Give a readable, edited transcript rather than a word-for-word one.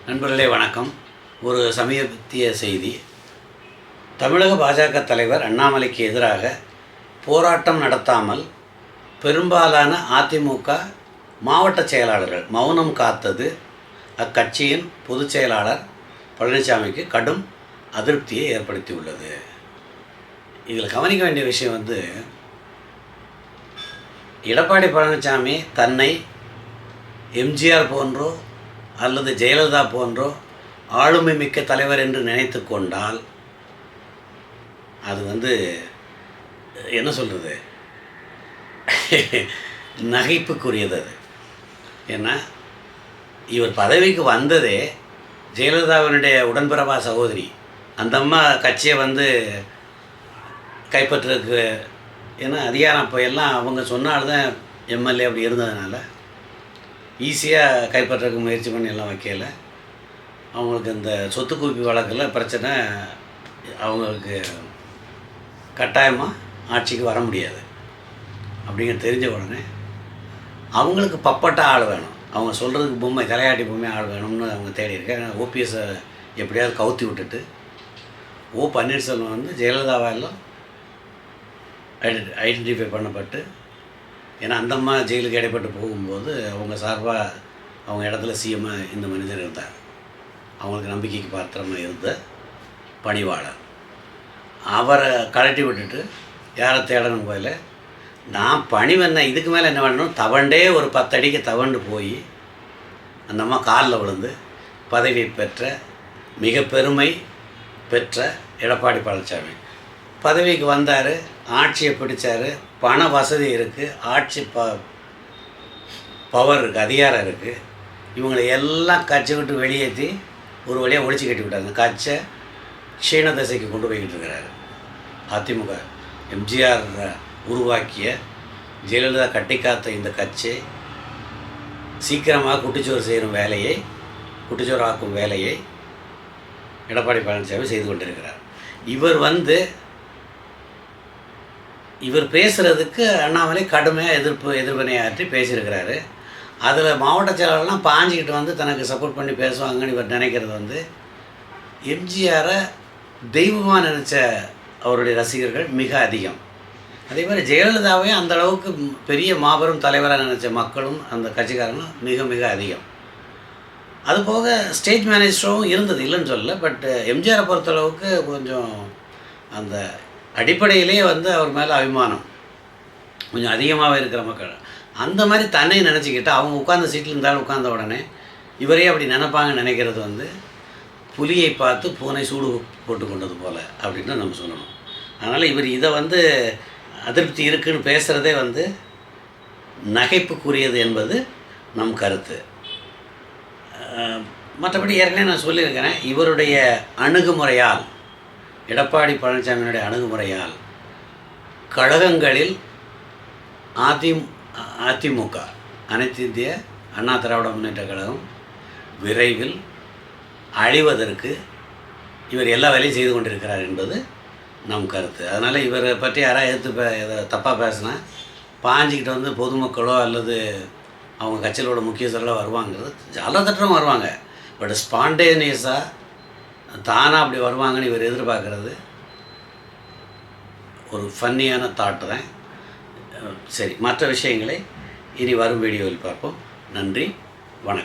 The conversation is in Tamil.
நண்பர்களே வணக்கம். ஒரு சமீபத்திய செய்தி. தமிழக பாஜக தலைவர் அண்ணாமலைக்கு எதிராக போராட்டம் நடத்தாமல் பெரும்பாலான அதிமுக மாவட்ட செயலாளர்கள் மௌனம் காத்தது அக்கட்சியின் பொதுச் செயலாளர் பழனிசாமிக்கு கடும் அதிருப்தியை ஏற்படுத்தியுள்ளது. இதில் கவனிக்க வேண்டிய விஷயம் எடப்பாடி பழனிசாமி தன்னை எம்ஜிஆர் போன்றோ அல்லது ஜெயலலிதா போன்றோ ஆளுமை மிக்க தலைவர் என்று நினைத்து கொண்டால் அது என்ன சொல்கிறது, நகைப்புக்குரியது. அது ஏன்னா இவர் பதவிக்கு வந்ததே ஜெயலலிதாவினுடைய உடன்பிறவா சகோதரி. அந்த அம்மா கட்சியை கைப்பற்றுறதுக்கு ஏன்னா அதிகாரம் அப்போ எல்லாம் அவங்க சொன்னால்தான் எம்எல்ஏ அப்படி இருந்ததுனால ஈஸியாக கைப்பற்றக்கு முயற்சி பண்ணி எல்லாம் வைக்கல. அவங்களுக்கு இந்த சொத்து குவிப்பு வழக்கில் பிரச்சனை, அவங்களுக்கு கட்டாயமாக ஆட்சிக்கு வர முடியாது அப்படிங்கிற தெரிஞ்ச உடனே அவங்களுக்கு பப்பட்ட ஆள் வேணும், அவங்க சொல்கிறதுக்கு பொம்மை தலையாட்டி பொம்மை ஆள் வேணும்னு அவங்க தேடி இருக்காங்க. ஓபிஎஸை எப்படியாவது கவுத்தி விட்டுட்டு பன்னீர்செல்வம் ஜெயலலிதாவெல்லாம் ஐடென்டிஃபை பண்ணப்பட்டு, ஏன்னா அந்த அம்மா ஜெயிலுக்கு இடைப்பட்டு போகும்போது அவங்க சார்பாக அவங்க இடத்துல சிஎம்மாக இந்த மனிதர் இருந்தார். அவங்களுக்கு நம்பிக்கைக்கு பாத்திரமாக இருந்த பணிவாளர். அவரை கழட்டி விட்டுட்டு யாரை தேடணும் போயில நான் பணிவென்ன இதுக்கு மேலே என்ன பண்ணணும், தவண்டே ஒரு 10 அடிக்கு தவண்டு போய் அந்த அம்மா காலில் விழுந்து பதவி பெற்ற மிக பெருமை பெற்ற எடப்பாடி பழனிசாமி பதவிக்கு வந்தார், ஆட்சியை பிடிச்சார், பண வசதி இருக்குது, ஆட்சி பவர் இருக்குது, அதிகாரம் இருக்குது. இவங்களை எல்லாம் கட்சி விட்டு வெளியேற்றி ஒரு வழியாக ஒழிச்சு கட்டி விட்டாங்க. கட்சியை க்ஷீண தசைக்கு கொண்டு போய்கிட்டு இருக்கிறாரு. அதிமுக எம்ஜிஆர் உருவாக்கிய ஜெயலலிதா கட்டி காத்த இந்த கட்சி சீக்கிரமாக குட்டிச்சோறு ஆக்கும் வேலையை எடப்பாடி பழனிசாமி செய்து கொண்டிருக்கிறார். இவர் பேசுகிறதுக்கு அண்ணாமலை கடுமையாக எதிர்வினையாற்றி பேசியிருக்கிறாரு. அதில் மாவட்ட செயலாளர்லாம் பாஞ்சிக்கிட்டு தனக்கு சப்போர்ட் பண்ணி பேசுவாங்கன்னு இவர் நினைக்கிறது எம்ஜிஆரை தெய்வமாக நினச்ச அவருடைய ரசிகர்கள் மிக அதிகம். அதே மாதிரி ஜெயலலிதாவையும் அந்த அளவுக்கு பெரிய மாபெரும் தலைவராக நினச்ச மக்களும் அந்த கட்சிக்காரங்களும் மிக மிக அதிகம். அதுபோக ஸ்டேஜ் மேனேஜரும் இருந்தது, இல்லைன்னு சொல்லலை. பட் எம்ஜிஆரை பொறுத்தளவுக்கு கொஞ்சம் அந்த அடிப்படையிலே அவர் மேலே அபிமானம் கொஞ்சம் அதிகமாகவே இருக்கிற மக்கள் அந்த மாதிரி தன்னை நினச்சிக்கிட்டு அவங்க உட்கார்ந்த சீட்டில் இருந்தாலும் உட்கார்ந்த உடனே இவரே அப்படி நினைப்பாங்கன்னு நினைக்கிறது புலியை பார்த்து பூனை சூடு போட்டு கொண்டது போல் அப்படின்னு நம்ம சொல்லணும். அதனால் இவர் இதை அதிருப்தி இருக்குன்னு பேசுகிறதே நகைப்புக்குரியது என்பது நம் கருத்து. மற்றபடி ஏற்கனவே நான் சொல்லியிருக்கிறேன், இவருடைய அணுகுமுறையால், எடப்பாடி பழனிசாமியினுடைய அணுகுமுறையால் கழகங்களில் அதிமுக அனைத்து இந்திய அண்ணா திராவிட முன்னேற்ற கழகம் விரைவில் அழிவதற்கு இவர் எல்லா வேலையும் செய்து கொண்டிருக்கிறார் என்பது நம் கருத்து. அதனால் இவரை பற்றி யாராவது தப்பாக பேசினா பாஞ்சிக்கிட்டு பொதுமக்களோ அல்லது அவங்க கட்சிகளோட முக்கியஸ்தர்களோ வருவாங்கிறது ஜாலத்தட்டம் வருவாங்க. பட் ஸ்பான்டேனியஸாக தானாக அப்படி வருவாங்கன்னு இவர் எதிர்பார்க்குறது ஒரு ஃபன்னியான தாட்டு தான். சரி, மற்ற விஷயங்களை இனி வரும் வீடியோவில் பார்ப்போம். நன்றி, வணக்கம்.